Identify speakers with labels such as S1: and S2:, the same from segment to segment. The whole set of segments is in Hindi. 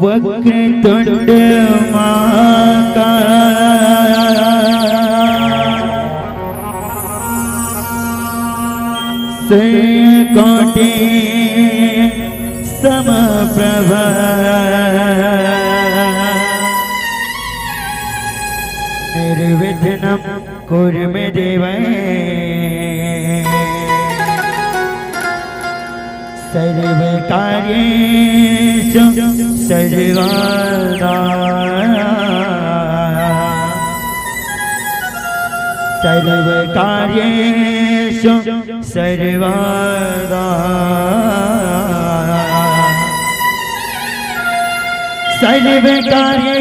S1: वक्रतुंड महाकाय श्रीकोटि समप्रभ निर्विघ्नं कुरु मे देव सर्वकार्येषु सर्वदा सर्वकार्येषु सर्वदा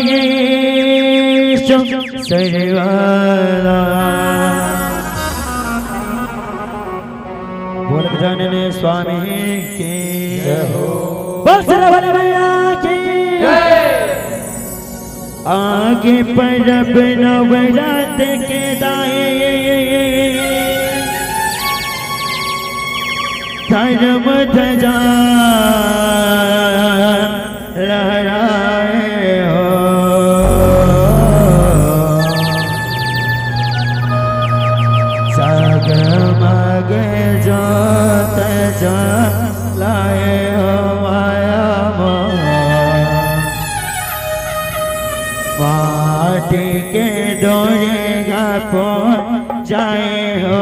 S1: सर्वकार्येषु सर्वदा बोल गजानन स्वामी की जय हो। बोल सरवण भैया की जय। आगे परब नवरात के दाए धर्म ध्वजा लहराए हो। जगमग जोत जलाए हो माया माटी के डोरेगा जाए हो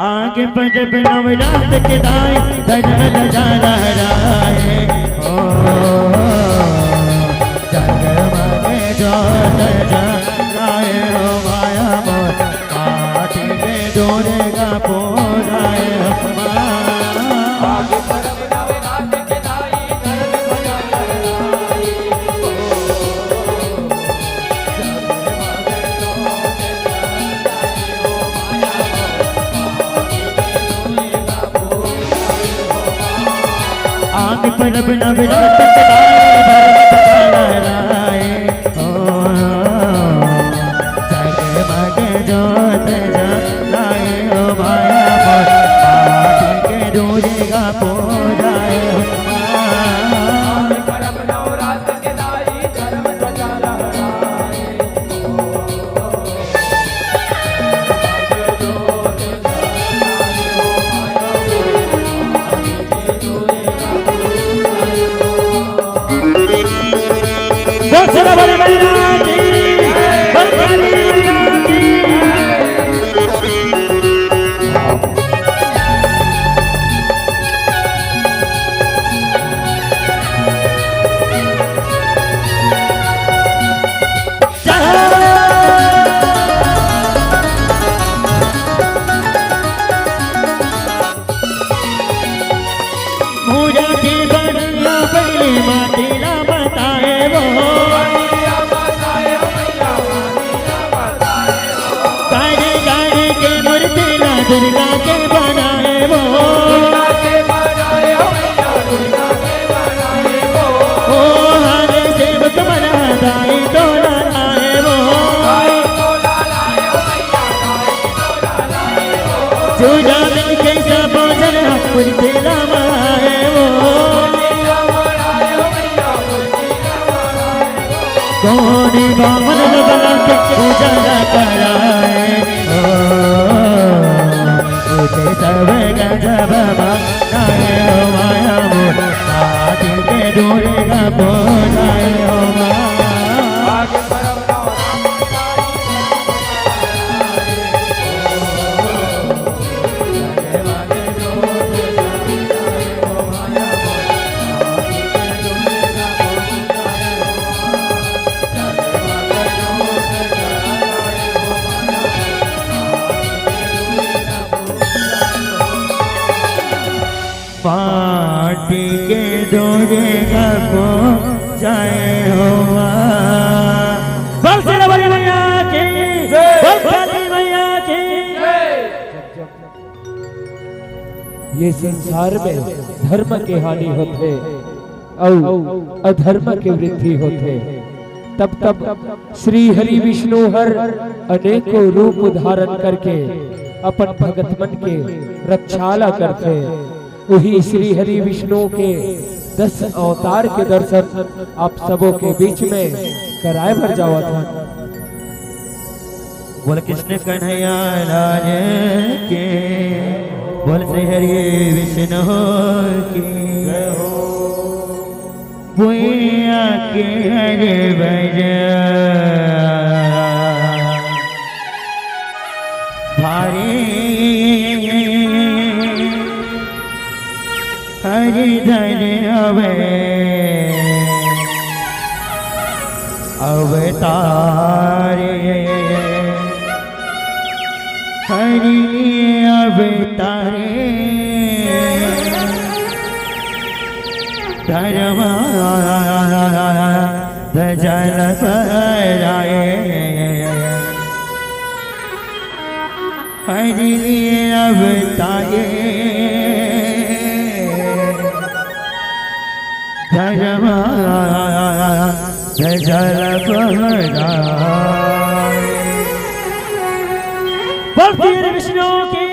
S1: आगे पंजब नवरात के दाए धर्म ध्वजा लहराए हो। जगमग जोत जलाए हो माया मोर माटी के डोरेगा जाए हो। आगे परब नवरात के दाए धर्म ध्वजा लहराए हो। आगे परब नवरात के दाए धर्म ध्वजा लहराए हो। जगमग जोत जलाए हो माया मोर माटी के डोरेगा जाए हो। आगे परब नवरात के दाए धर्म ध्वजा लहराए माटीला बताए वो गाड़ी गाड़ी के मूर्तिला दुर्गा के बनाए वो ओ हर सेवक बना दाई तोला लाए वो चूजा में कैसा भोजन मूर्तिला बनाए वो कौन बामन बना के पूजा कराए उसे सब गजब बनाए हो माया मोर माटी के डोरेगा जाए हो। आगे परब माटी के डोरेगा जाए हो। बोल सरवण भैया की बोल काली भैया की।
S2: ये संसार में धर्म के हानि होते और अधर्म के वृद्धि होते तब तब श्री हरि विष्णु हर अनेकों रूप धारण करके अपन भगत मन के रक्षाला करते। वही श्री हरि विष्णु के 10 अवतार के दर्शन आप सबों के बीच में कराए भर जावा था।
S1: बोल कृष्ण कन्हैया लाल के, बोल श्री हरि विष्णु की जय हो। भुइया के हरे बजा भारी हरि धन अवतारे हरि अवतारे धर्म धजल पराए हरि अवतारे धर्म धजल पराए। बोल विष्णु की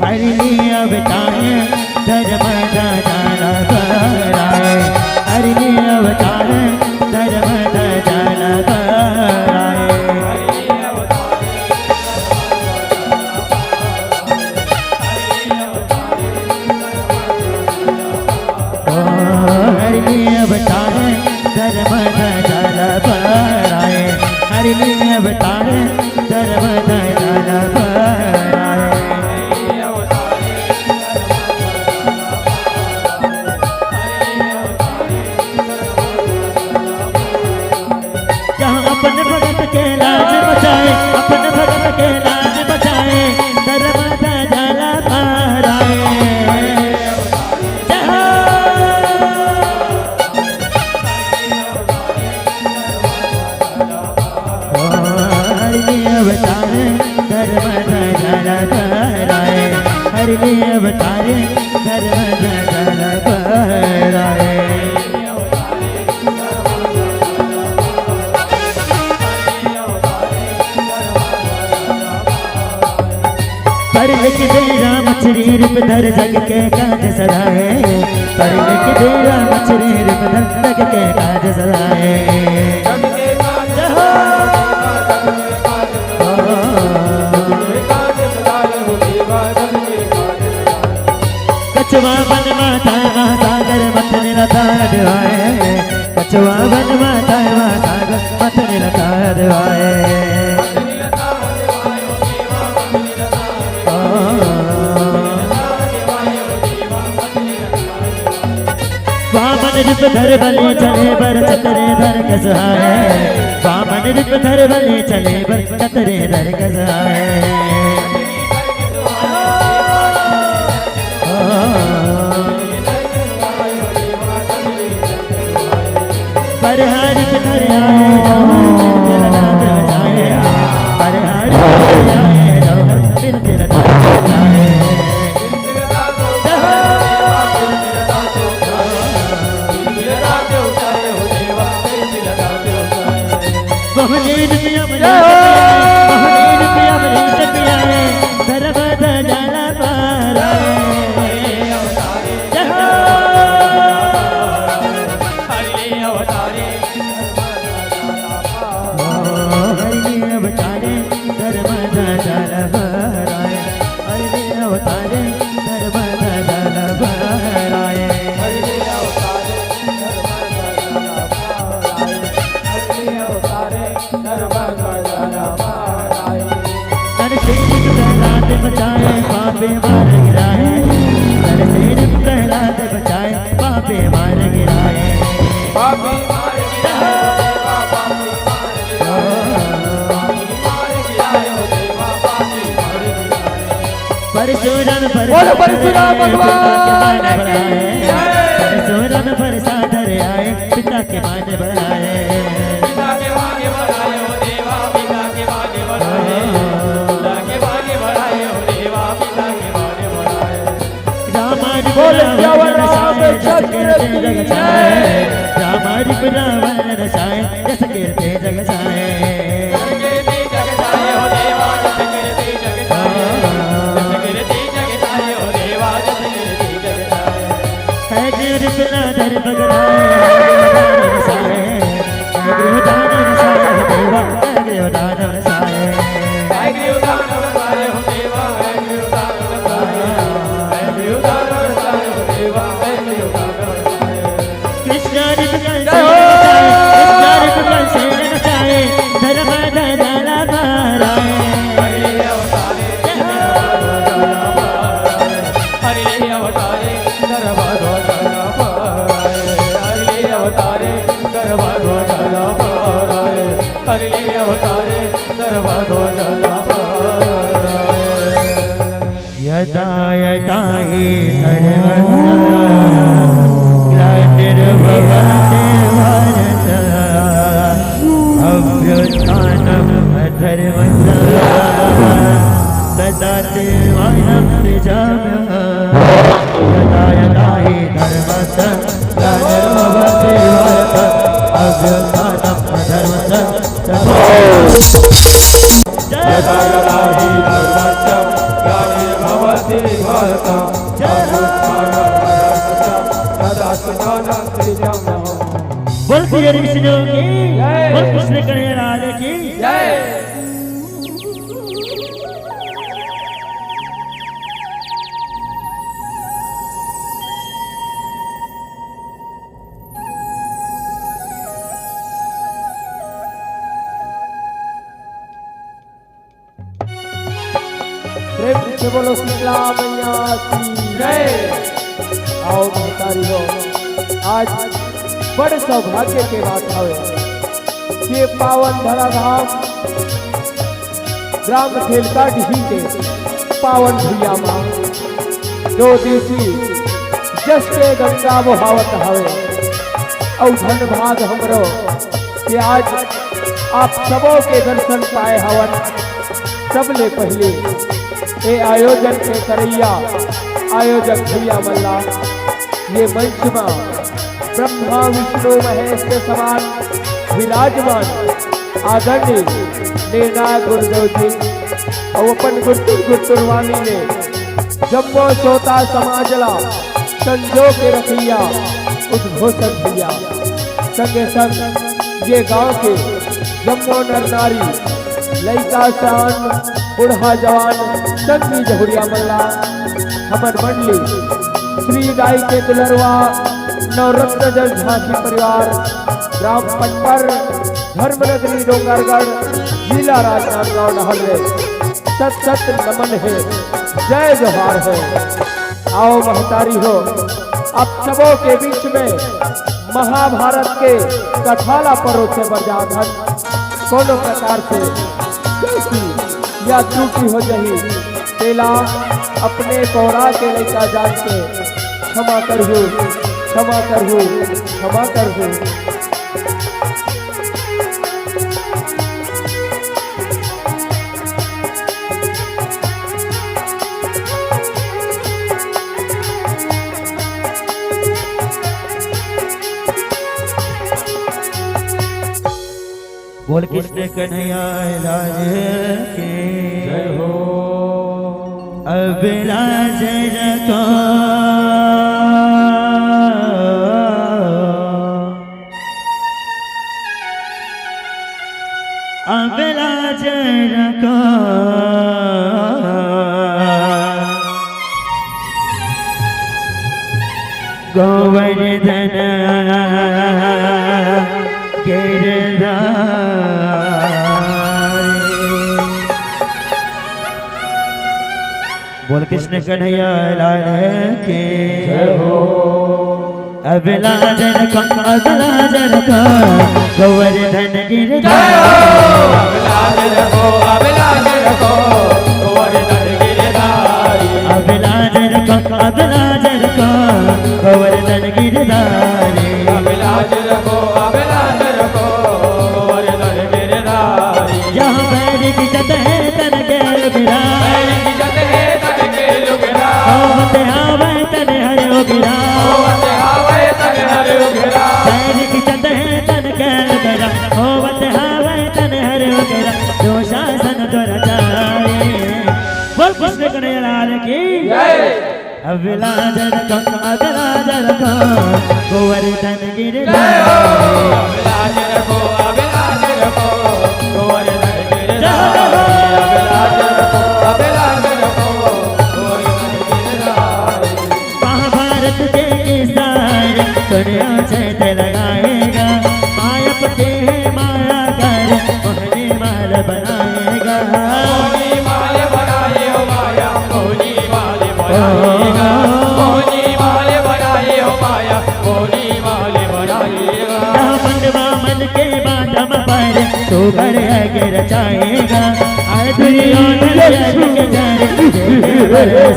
S1: हरि अवतारे धर्म धजल पराए हरि अवतारे धर्म धजल पराए। हरि अवतारे धर्म धजल पराए हरि अवतारे धर्म धजल पराए। जहाँ अपन भगत के लाज बचाए अपन भगत के लाज बचाए धर्म धजल पराए। अवतारे धर्म धजल पराए हरि अवतारे धर्म धजल पराए। पर लिख दे राम श्री रूप धर जग के काज सराए पर लिख दे राम श्री रूप धर जग के काज सराए। कछुआ बन माता सागर मथन लता दिवाए कछुआ बन माता सागर मथन लता दिवाए। वामन रूप धर बले चले बर चतरे धर कसहाए वामन रूप धर बले चले बर चतरे धर कसहाए। पर हरि धर आए पर हरि आए बचाए पापे मार गिराए कर से प्रहलाद बचाए पापे मार गिराए पापे मार गिराए परशुराम भगवान परशुराम परसाधर आए पिता के मान बढ़ाए रामारिप रावण रसाए जस कीर्ते जग जाए बिना दर बगलाए साए गृहदान साए देवा गृहदान साए कृष्ण से नचाए धर्म धरा माराए यदा यदा हि ग्लानिर्भवति भारत अभ्युत्थानम् अधर्मस्य तदा देवानां प्रजाभ्यः यदा यदा हि धर्मस्य ग्लानिर्भवति भारत अभ्युत्थानम् अधर्मस्य
S2: यदा यदा हि धर्मस्य ग्लानिर्भवति भारत
S1: बोल श्री हरि विष्णु की बोल कृष्ण कन्हैया लाल की
S2: जय। प्रेम से बोलो शीतला मैया की जय। आओ महतारी हो, आज बड़े सौभाग्य के बात हवे ये पावन धराधाम ग्राम खेलका ढी के पावन भैया माँ 2 दिवसीय जस के गंगा बहावत हवे और धन्यवाद हमरो कि आज आप सबों के दर्शन पाए हवन। सबले पहले ये आयोजन के करैया आयोजक भैया मल्ला ये मंच में ब्रह्मा विष्णु महेश के समान विराजमान आदरणीय निर्णायक गुरुदेव जी और अपन गुरुवानी ने जम्मो सोता समाजला संजो के रखिया उद्घोषक भैया संगे संग ये गांव के जम्मो नर नारी लड़का शान बूढ़ा जवान संगी जहुरिया मल्ला हमर मंडली श्री गाय के दुलरवा नवरत्न जल झांसी परिवार ग्राम पटपर धर्मनगरी डोंगरगढ़ जिला राजनांदगांव नहर सत सत नमन है जय जोहार है। आओ महतारी हो, आप सबों के बीच में महाभारत के कथाला पर्व से बरजाधन कोनो प्रकार से गलती या त्रुटि हो जाही तेला अपने पौरा के लेकर जान के क्षमा करहु क्षमा करहु क्षमा करहु।
S1: बोल कृष्ण कन्हैया लाल की
S2: जय हो।
S1: अभिलाष रखो अभिलाष रखो गोवर्धन बोल कृष्ण कन्हैया लाल के
S2: जय हो।
S1: अभिलाष रखो गोवर्धन गिरधारी
S2: अभिलाष रखो गोवर्धन गिरधारी
S1: अभिलाष रखो गोवर्धन गिरधारी
S2: अभिलाष रखो गोवर्धन गिरधारी।
S1: जहाँ बैर की जत है तन के लुगिरा होवत आवे तन हर उगिरा बैर की जत है तन के लुगिरा होवत आवे तन हर उगिरा जो शासन द्वारा जाए। बोल कृष्ण कन्हैया लाल की अभिलाजर को अभिलाजर को गोवर्धन गिरधारी
S3: अभिलाजर को गोवर्धन गिरधारी
S1: महाभारत के किसान दुनिया चैत लगाएगा माया पते माया कर मोहनी माल बनाएगा
S3: मोहनी माल बनाए हो माया मोहनी माल बनाएगा मोहनी माल बनाए हो माया मोहनी माल बनाएगा
S1: मनवा मन के बादम पर तो घर आगे रचाएगा आए दुनिया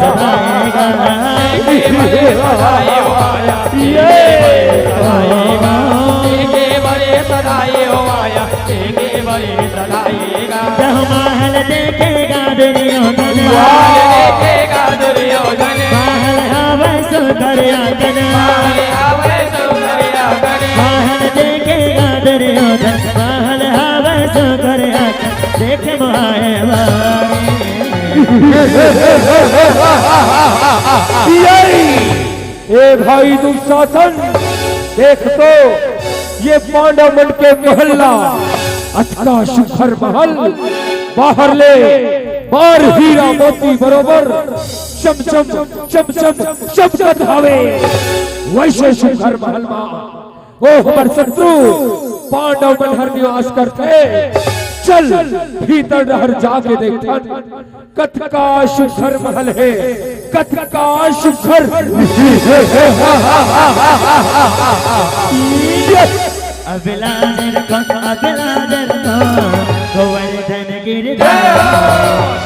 S1: सताएगा
S3: सदाए हो माया एके बड़े सदाए हो माया एके बड़े सदाएगा
S1: जब महल देखेगा दुर्योधन
S3: देखेगा दुर्योधन
S1: महल आवे सो दरियागन महल देखेगा दुर्योधन महल आवे सो दरियागन देखे मोहाए
S2: ए भाई दुशासन देख तो ये पांडव मन के मोहल्ला अचका शिखर महल बाहर ले बार हीरा मोती बरोबर चम चम चम चम चमकत हवे वैसे शिखर महल मा ओ हमर शत्रु पांडव मन हर निवास करते चल भीतर रहर जाके देखन कथका शिखर महल है कथका शिखर
S1: अभिलाजर को गोवर्धन गिरधारी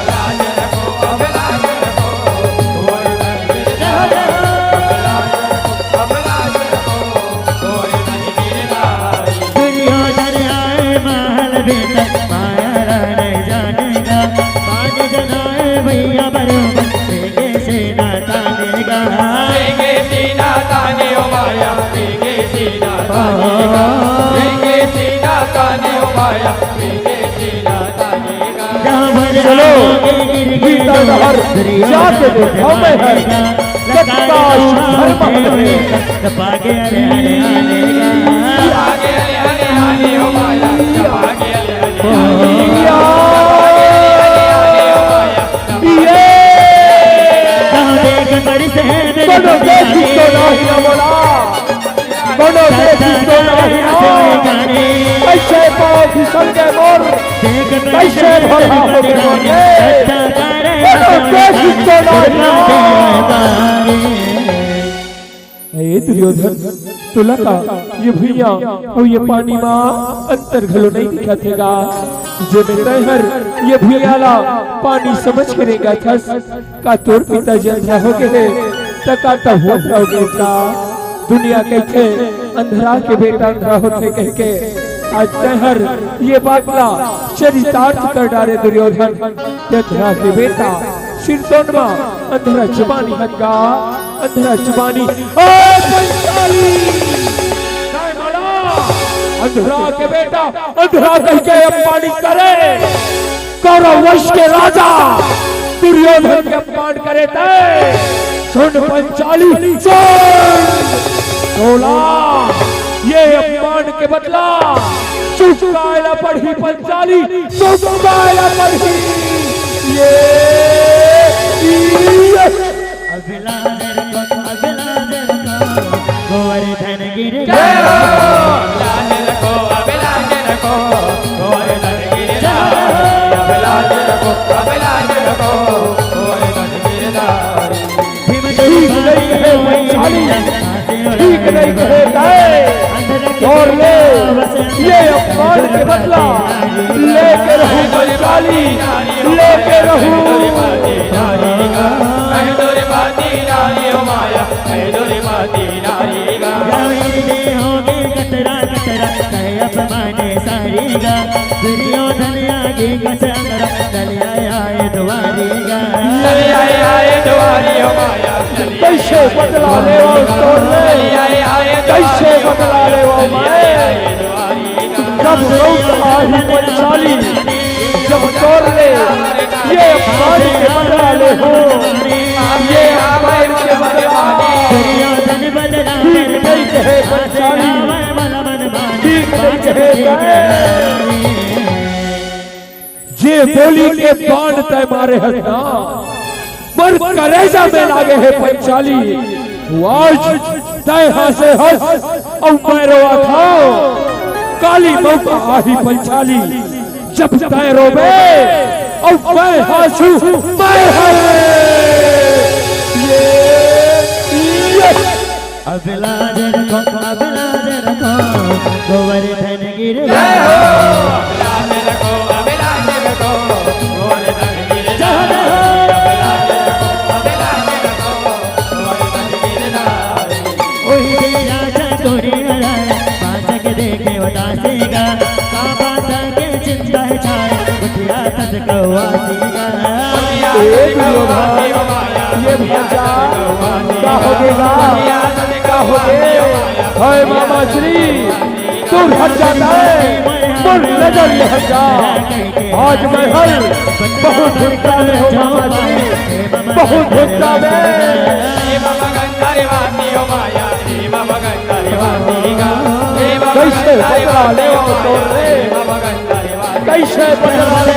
S1: दुर्योधन आए महल भीतर माया रानी जानेगा पाँच जनाए भैया बरोबर देगे सेना तानेगा
S3: देगे सीना ताने हो माया देगे सीना तानेगा देगे सीना ताने हो माया देगे सीना तानेगा
S2: चलो गीता हर जाके देखो मैं है कथका शिखर महल है
S1: पागे अरे अरे आनेगा
S3: आगे अले आने हो माया आगे अले आने हो
S1: कहाँ देख बड़ी से
S2: कोनो देखी तो नहीं ना बोला कोनो देखी तो नहीं ना कैसे पाँव फिसल गए मोर कैसे भरा हो गए कोनो देखी तो नहीं ना ए दुर्योधन तुला का ये भैया और ये पानी माँ अंतर घलो नहीं दिखा थेगा जो मैं हर ये भैयाला पानी समझ करेगा था का तोर पिता जंधा हो गए तका तो हो गए था दुनिया कहते अंधरा के बेटा अंधरा होते कह के आज तहर ये बातला चरितार्थ कर डाले दुर्योधन अंधरा के बेटा सिर सोनमा अंधरा जबानी हटका अंधरा जबानी अंधरा के बेटा अंधरा कह के अपमान करे कौरव वंश के राजा दुर्योधन के अपमान करे थे सुन पंचाली सोला ये अपमान के बदला चुकायला पढ़ी पंचाली चुकायला पढ़ी ये
S1: अभिलाजर को गोवर्धन गिरधारी
S3: अभिलाजर को गोवर्धन गिरधारी अभिलाजर को गोवर्धन गिरधारी
S2: ठीक नहीं कहे और ले ये अपमान के बदला लेके रहूं पंचाली लेके रहूं
S1: अपमाने सारेगा दुर्योधन आगे कसरा चले आए दुआरेगा
S2: कैसे बदला ले वो तोड़ ले कैसे बदला ले वो मैं जब रोक आही पंचाली जब तोड़ ले ये अपमान के बदला ले हो ये अपमान के कहे पंचाली ठीक नहीं कहे जे बोली के बाण तय मारे हसना पर करेजा में लागे है पंचाली आज तय हंसे हंस और मैं रोआ खाओ काली मौका आही पंचाली जब तय रोबे और मैं हंसू मैं
S1: अबलाज रखो गोवर्धन गिर देखे उदासेगा बात के चिंता है छाए उठिया तज कवासेगा
S2: ये भजा क्या होगेगा क्या होगे हाय मामा श्री तू हट जाता है मुझ नजर ले हट जा आज मैं हर बहुत धुक्का में हो मामा श्री बहुत धुक्का में कैसे बदला ले तो रे कैसे बदला ले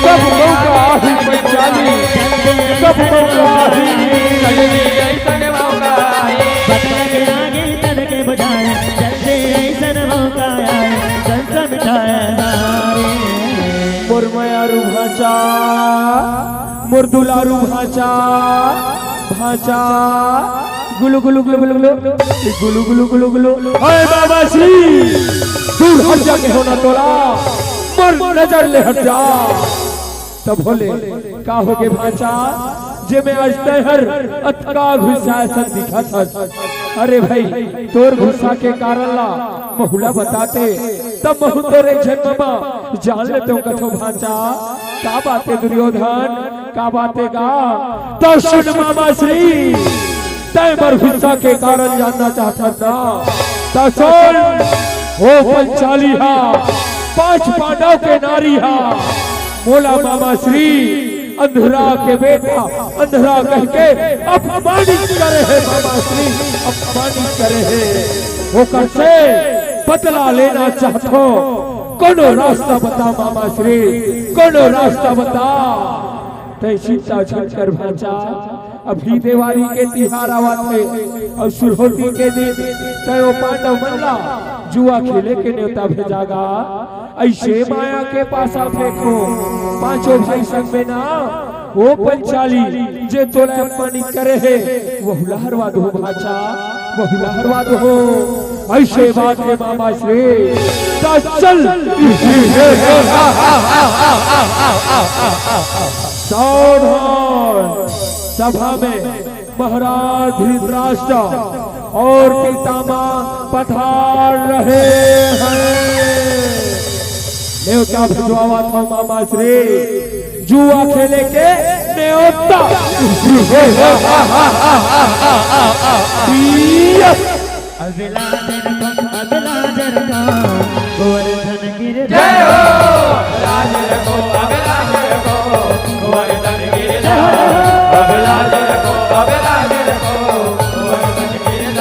S2: कब मौका आही पंचाली कब मौका आही
S1: बदला के आगे तन के बुझाए जल्दी ऐसन मौका आए संसा मिठाए
S2: मुरमयारू भाचा मुरदुलारू भाचा भाचा गुलु गुलु गुलु गुलु गुलु गुलु गुलु गुलु गुलु हाय बाबा श्री दूर हट जा के होना तोला मर नजर ले हट जा तब बोले का होगे भाचा जे में आज तहर अतका गुस्सा सन दिखा था अरे भाई तोर गुस्सा के कारण ला बहुला बताते तब महु तोरे जन्म जान ले तो कथो भाचा का बातें दुर्योधन का बातें का तो सुन मामा श्री तय मर गुस्सा के कारण जानना चाहता था तो सुन हो पंचाली हा 5 पांडव के नारी हा बोला मामा श्री अंधरा के बेटा अंधरा कह के अपमानित करे है मामा श्री अपमानित करे है होकर से बदला लेना चाहतो कोनो रास्ता बता मामा श्री कोनो रास्ता बता तय सीता छकर भाचा अभी दिवाली के तिहार आवत है और सुरहोती के दिन तय पांडव मनला जुआ खेले के न्योता भेजागा ऐसे माया के पासा फेंको 5 भाई संग में ना वो पंचाली जे तोला अपमानित करे है वो हुलाहरवा दो भाचा वो हुलाहरवा दो ऐसे बात है मामा श्री चल सावधान सभा में महाराज धृतराष्ट्र और पितामह पधार रहे हैं न्योता भिजवावा था मामा श्री जुआ खेले के न्योता
S1: गोवर्धन गिर
S3: जय हो राज रखो अबलाज रखो गोवर्धन गिर जय हो अबलाज रखो अबलाज रखो गोवर्धन गिर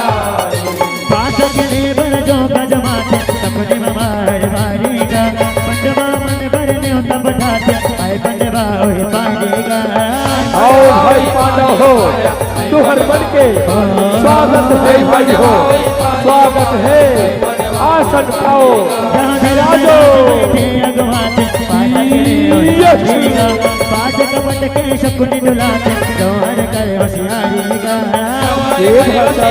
S1: बात के बर जो गजमाते सपने मार मारेगा पंडवा मन भरने तब बताते आए पंडवा ओए पाएगा
S2: आओ भाई पांडव हो तुहर बन के स्वागत है भाई हो स्वागत है आसन पाओ विराजो
S1: बाज कपट के शकुनी डुलाते गौर कर होशियारी का
S2: ये भाषा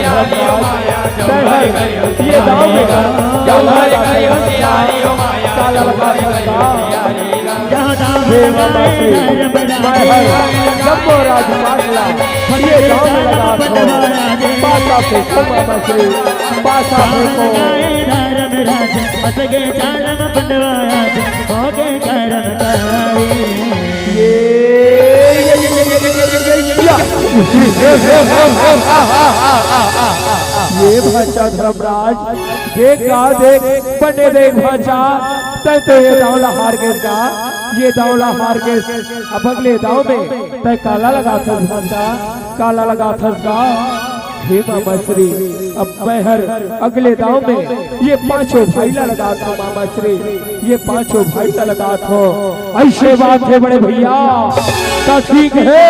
S2: ये दाव में काला लगा जम्बो राजपाटला ये दाव में लगा पासा पे मामा श्री पासा पे
S1: राज असगे चालम पंडवाज होगे करम तारी
S2: ये भाषा धर्मराज देखा देख बने देख भाषा तय तो ये दावला हार गए का ये दावला हार गए अब अगले दाव में तय काला लगा था भाषा काला लगा था हे मामा श्री अब मैं हर अगले दांव में ये पांचों भाईला लगा था मामा श्री, ये पांचों भाईला लगा था। ऐसे बात है बड़े भैया तो ठीक है।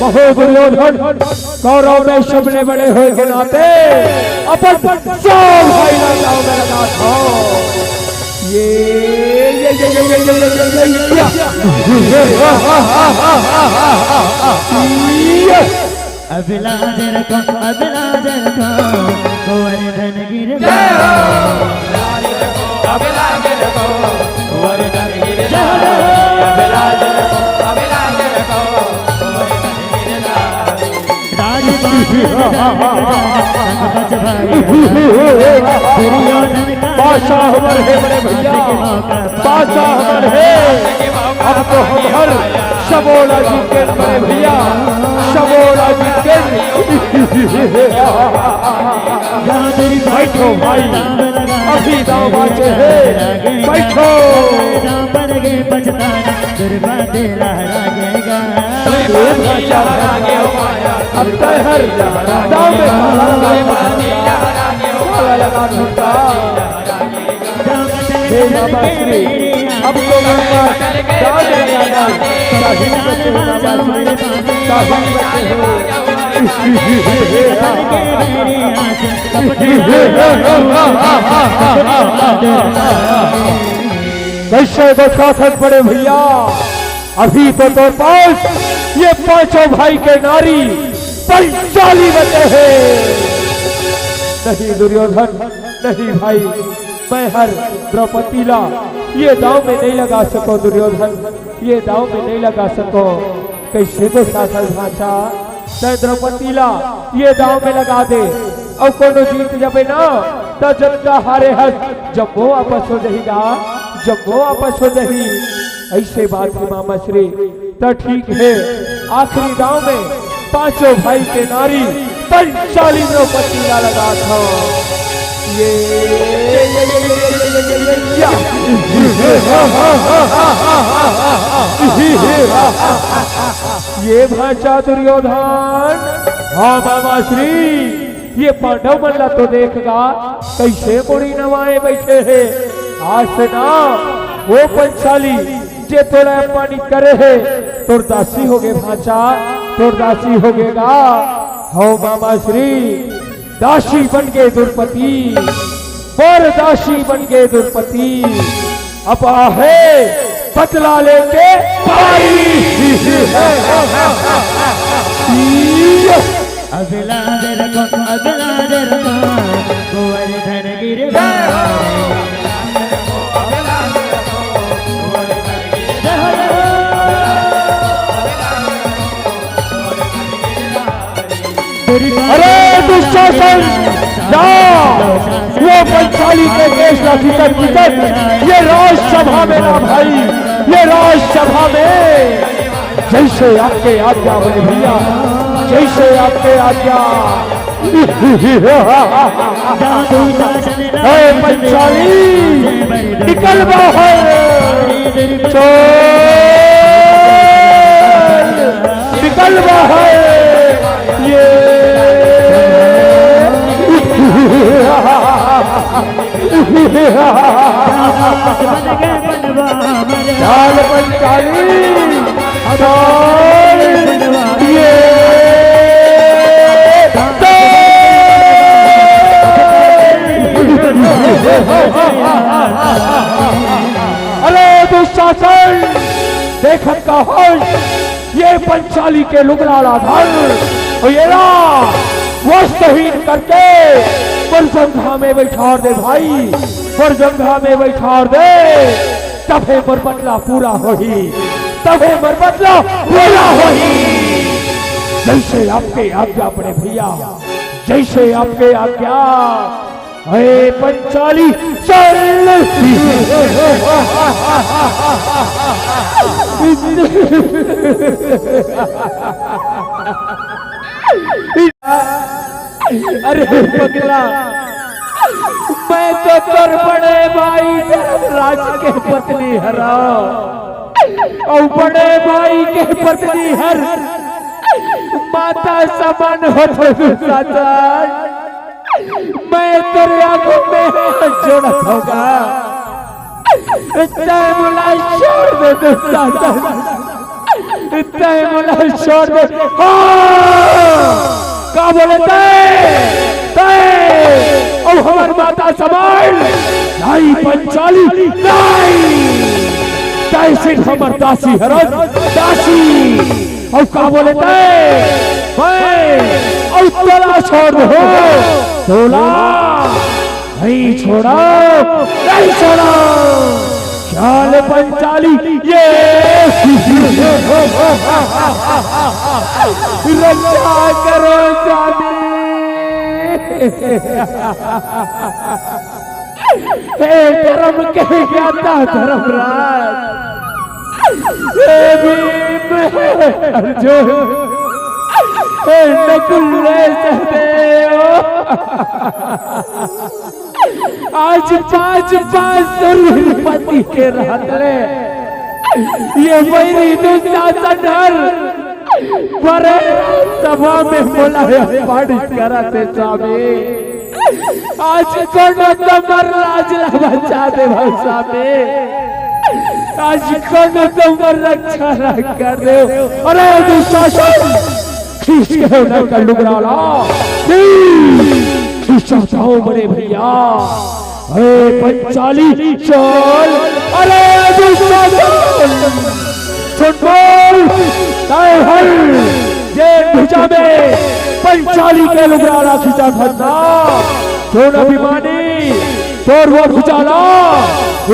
S2: बहु दुर्योधन कौरव में सबने बड़े हो के नाते अपन सब भाईला दांव में लगा था। ये
S1: अभिलाज रखो गोवर्धन गिर
S3: अभिलाज रखो गोवर्धन गिर अभिलाज रखो गोवर्धन गिर
S2: बादशाह हमारे है बड़े भैया, बादशाह हमारे है। अब तो हम हर सबोला जी के बड़े भैया, सबोला जी के बैठो भाई अभी दाव बाचे है, बैठो अब तय हर दाव में लगा ढूंढता हे बाबा श्री। अब तो दाव लगाना शाही बच्चे हो, शाही बच्चे हो। कैसे देखा था बड़े भैया अभी तो पास ये पांचों भाई के नारी 45 बचे हैं। नहीं दुर्योधन नहीं भाई, मैं हर द्रौपदीला ये दांव में नहीं लगा सको। दुर्योधन ये दांव में नहीं लगा सको। कैसे तो शासन भाषा द्रौपदीला ये दांव में लगा दे और कोनो जीत जाबे ना तो जनता हारे हस जब वो वापस हो जाएगा, जब वो वापस हो जाएगी। ऐसे बात है मामा श्री तो ठीक है। आखिरी दांव में पांचों भाई के नारी 45 द्रौपदीला लगा था। ये भाषा दुर्योधन। हाँ मामा श्री ये पांडव मल्ला तो देखेगा कैसे मुड़ी नवाए बैठे है। आज से ना वो पंचाली जे थोड़ा पानी करे है तोर दासी हो गए भाषा, तोर दासी हो गएगा। हो मामा श्री दासी बन गए द्रौपदी, पर दासी बन गए द्रौपदी। अब है बदला लेके
S1: अभिलाज रखो गोवर्धन गिर
S2: अरे दुशासन वो पंचाली के देश का भीतर भीतर ये राजसभा में ना भाई, ये राजसभा में जैसे आपके आज्ञा बने भैया, जैसे आपके आज्ञा। पंचाली निकल बाहर, निकल बाहर। ये लाल पंचाली ये अरे दुशासन देखत का होश ये पंचाली के लुगलाड़ा धन और ये ना वस्त्रहीन करके बरजंघा में बैठार दे भाई, बरजंघा में बैठार दे। तबे मर बदला पूरा होही, तबे मर बदला पूरा होही। जैसे आपके आज्ञा बड़े भैया, जैसे आपके आज्ञा। हे पंचाली चल। अरे पगला मैं तो कर बड़े भाई राज के पत्नी हरा और बड़े भाई के पत्नी हर माता समान हो तो साजन, मैं तेरे आंखों में जोड़त होगा, इतना मुलाय छोड़ दे तो साजन, इतना मुलाय छोड़ दे। क्या बोले और हमारी माता समान नहीं पंचाली नहीं ताई सिर्फ हमार दासी हरन दासी और क्या बोले और तोला छोड़ दो तोला नहीं छोड़ा चाल पंचाली ये रक्षा करो जाने हे धर्म के ज्ञाता धर्मराज, हे भीम अर्जुन, हे नकुल सहदेव, आज 5 द्रौपदी के रहते ये मेरी दुशासन बड़े सभा में बोला पाठ कराते स्वामी, आज कौन तुम्हार लाज बचा दे स्वामी, आज कौन तुम्हार रक्षा कर दे। अरे दुशासन खींच के ना कर लुगराला खींचा जाओ बड़े भैया, अरे पंचाली चल, अरे दुशासन सुन हल जेल भुजा में पंचाली के लुगराला खींचा खन्ना सोन अभिमानी तोर वो भुजाला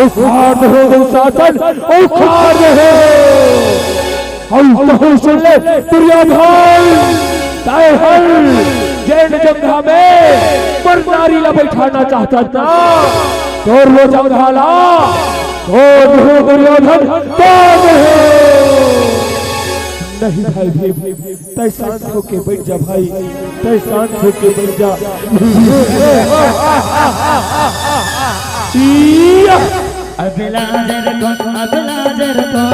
S2: उखाड़ दो दुशासन उखाड़ दो और सुन ले दुर्योधन ताए हल जेल जंघा में मरनारी ला बैठाना चाहता था तोर वो जंघाला दुर्योधन नहीं भाई तय शांत होके बैठ जा भाई, तय शांत होके बैठ जा।
S1: अबलाजर को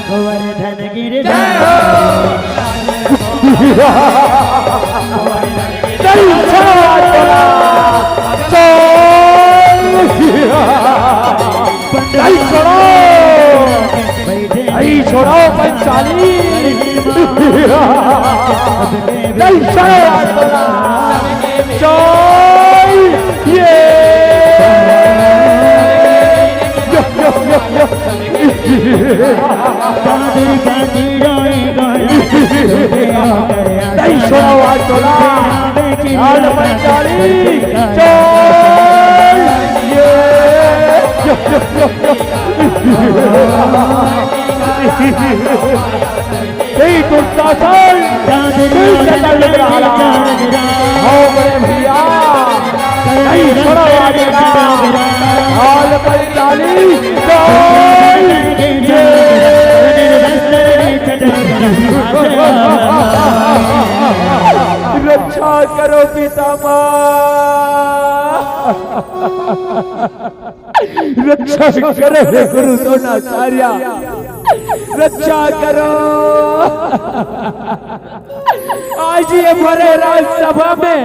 S1: गोवर्धन गिर
S2: छोड़ो पंचाली ये छोड़ो आज पंचाली भैया नहीं छोड़ो आज पंचाली रक्षा करो पितामह, रक्षा करो गुरु द्रोणाचार्य, रक्षा करो। आज ये भरे राज्यसभा में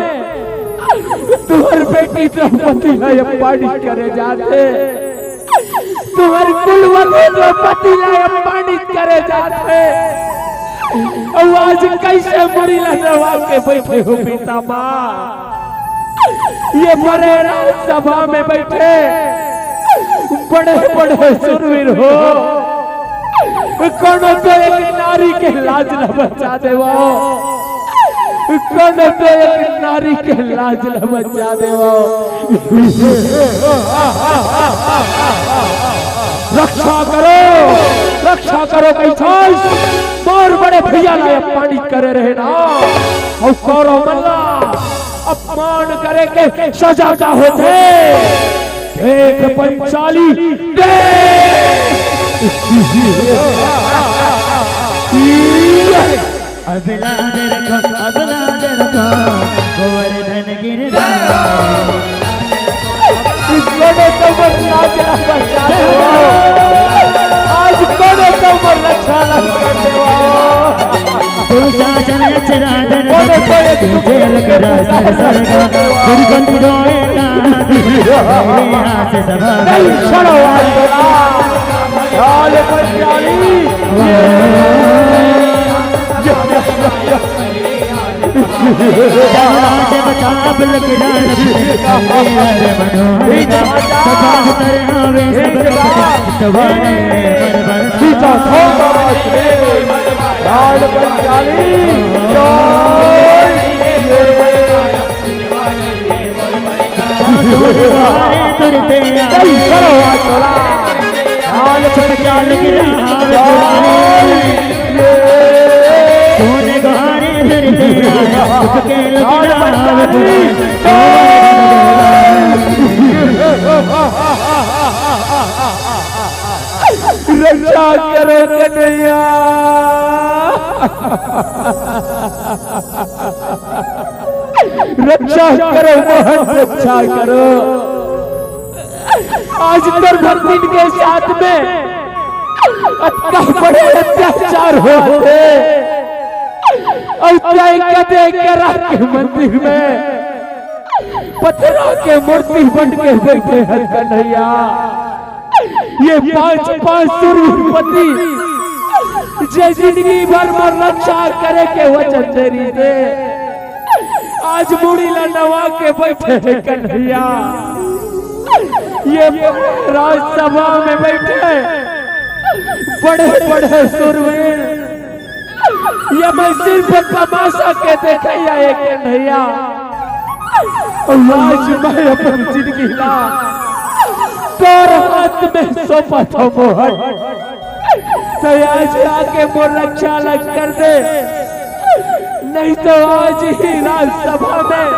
S2: तुम्हारी बेटी द्रौपदी है पानी करे जाते, तुम्हारी कुलवती द्रौपदी है पानी करे जाते, और आज कैसे मरी लड़वा के बैठे हो पितामह, ये बड़े राज्यसभा में बैठे बड़े बड़े सुरवीर हो, कौन तो एक नारी के लाज न बचा दे वो, कौन तो एक नारी के लाज न बचा दे वो। रक्षा करो कैसा और बड़े भैया लाए पानी करे रहे ना, और कौरव मल्ला अपमान करे के सजा का होते देख पंचाली
S1: अबलाजर को गोवर्धन गिर
S2: आज कौन तो रक्षा करते हो
S1: तू शासन अचराधर जेल करा सर सरगा दुर्गंध रोएगा मेरे हाथ सभा
S2: लाल पंचाली
S1: जब चाप लग मेरे मनोहर सभा उतर आवे सब
S2: लाल पंचाली
S1: तुरते चाल गिरा सोने गहारे धरते के
S2: रक्षा करो कन्हैया रक्षा करो मोहन रक्षा करो आज धर्मवीर के साथ में बड़े अत्याचार होते और देख कर के मंदिर में पत्थरों के मूर्ति बन के बैठे हैं कन्हैया ये पांच सूर्यपति जे जिंदगी भर में रक्षा करे के वचन तेरी दे आज मुड़ी नवा के बैठे हैं कन्हैया ये राजसभा में बैठे बड़े बड़े सूरवीर ये मैं सिर्फ तमाशा के देखैया ये कन्हैया आज मैं अपनी जिंदगी ला तोर हाथ में सौंपा था मोहन तो आज आके मोर रक्षा लग कर दे नहीं तो आज ही राजसभा में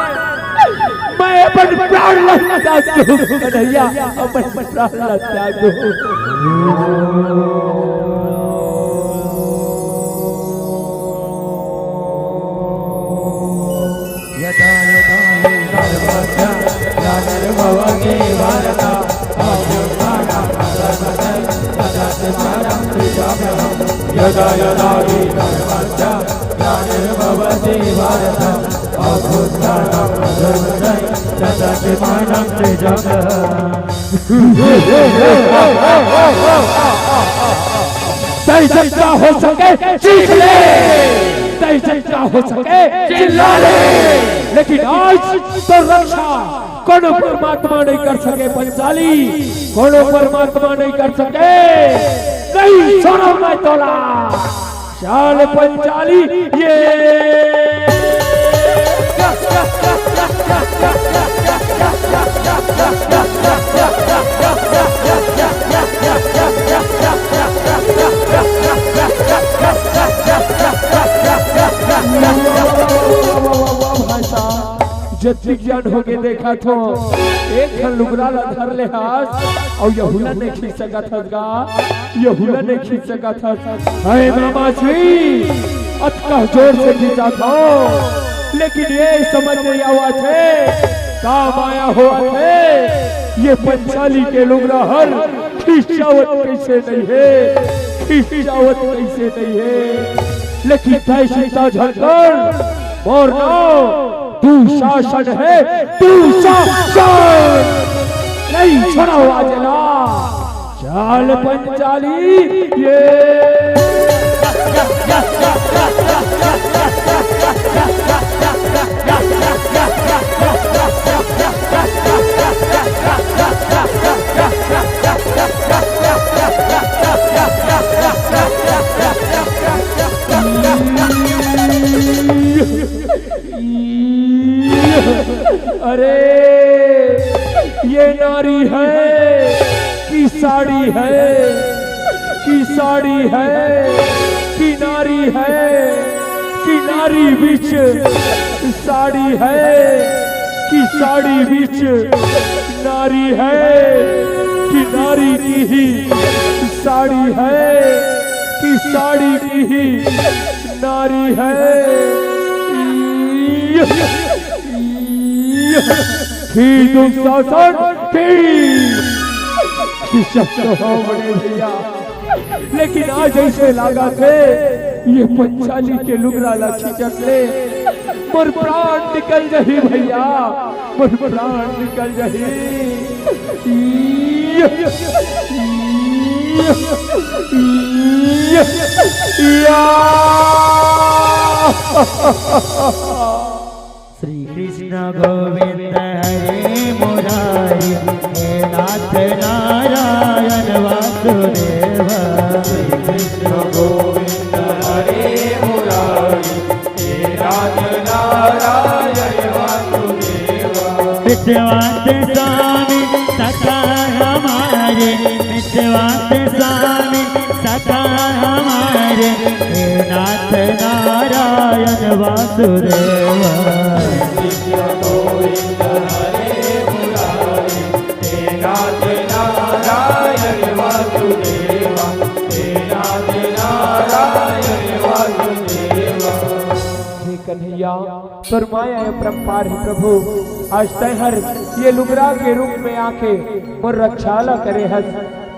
S2: मैं अपन प्राण लगा दूं कन्हैया अपन प्राण लगा दूं
S3: यदा यदा हि धर्मस्य ग्लानिर्भवति भारत अभ्युत्थानम् अधर्मस्य तदात्मानं सृजाम्यहम् यदा यदा हि धर्मस्य ग्लानिर्भवति भारत अभ्युत्थानम् अधर्मस्य तदात्मानं सृजाम्यहम्
S2: जैसा हो सके चीख ले जैसा हो सके चिल्ला ले लेकिन आज तो रक्षा कोनो परमात्मा नहीं कर सके पंचाली कोनो परमात्मा नहीं कर सके नहीं सुनो मैं तोला चाल पंचाली ये जतिक जन होके देखा तो एक खन लुगरा धर ले हाथ और यहुला ने खींच सका था यहुला ने खींच सका था अरे मामा जी अतका जोर से खींचा था लेकिन ये समझ नहीं आवा थे काम आया हुआ थे ये पंचाली के लुगरा हर खींचावत कैसे नहीं है खींचावत कैसे नहीं है लेकिन तैसीता झलकर बोरना तू शासन है तू शासन नहीं छोड़ा हुआ जला चाल पंचाली ये अरे ये नारी है कि साड़ी है कि साड़ी है कि नारी है कि नारी बीच साड़ी है कि साड़ी बीच नारी है कि नारी की ही साड़ी है कि साड़ी की ही नारी है दुशासन की शब्द हो बड़े भैया लेकिन आज ऐसे लागा थे ये पंचाली के लुगरा लाठी चकले मोर प्राण निकल जाही भैया, मोर प्राण निकल जाही।
S1: श्री कृष्ण गोविंद हरे मुरारी, हे नाथ नारायण वासुदेव।
S3: श्री कृष्ण गोविंद हरे मुरारी, हे नाथ नारायण वासुदेव।
S1: मितवात स्वामी सखा हमारे, मितवात स्वामी सखा हमारे, हे नाथ नारायण वासुदेव।
S3: कृष्ण गोविंद हरे मुरारी, हे नाथ नारायण वासुदेव, हे नाथ नारायण वासुदेव।
S2: हे कन्हैया फरमाया है परम्पार ही प्रभु, आज तहर ये लुगरा के रूप में आके मोर रक्षाला करे हस।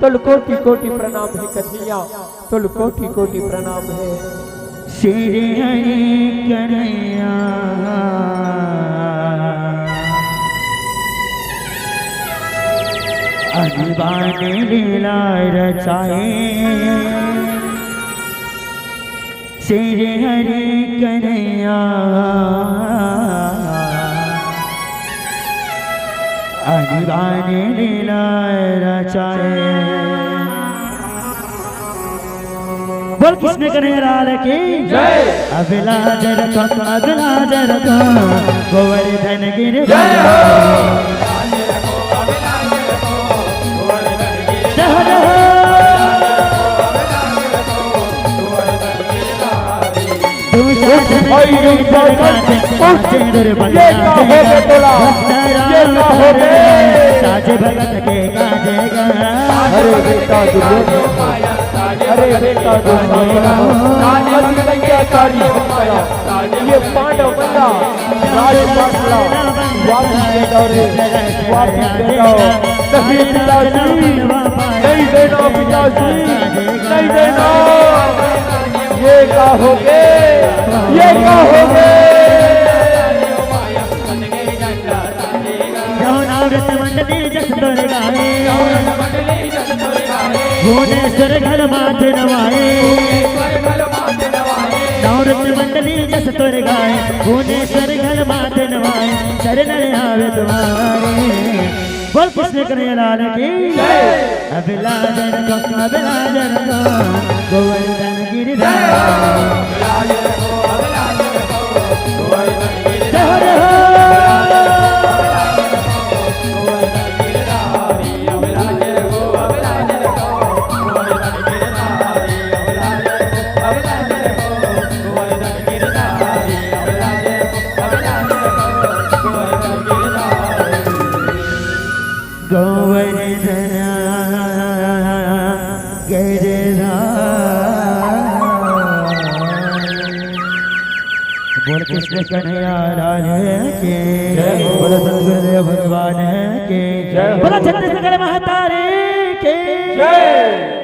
S2: तुल कोटि कोटि प्रणाम है कन्हैया, तुल कोटि कोटि प्रणाम है।
S1: श्री हरि कन्हैया अनिबाने लीला रचाए, श्री हरि कन्हैया अनिबाने लीला रचाए। बोल कृष्ण कन्हैया लाल की
S3: जय।
S1: अबला जरकम गोवर्धन गिरिधर। साजे भगत के काजे गा।
S2: अरे बेटा अरे बेटा ये पांडव बंदा राजपाटला वापस ले जाओ रे, वापस ले जाओ। नहीं पिताजी, नहीं देना पिताजी, नहीं देना। ये क्या हो गए, ये क्या हो गए।
S1: नवरत्न मंडली जस तोर गाए, भुवनेश्वर घर माथे नवाए। नवरत्न मंडली जस तोर गाए, भुवनेश्वर घर माथे नवाए। शरण आवे तुम्हारे। बोल कृष्ण कन्हैया लाल की अभिलाजन को अभिलाजन को गोवर्धन गिरिधर। गोवर्धन गिरिधर। बोल कृष्ण कन्हैया लाल के बोल सतगुरुदेव भगवान के बोल छत्तीसगढ़ महातारे के जय।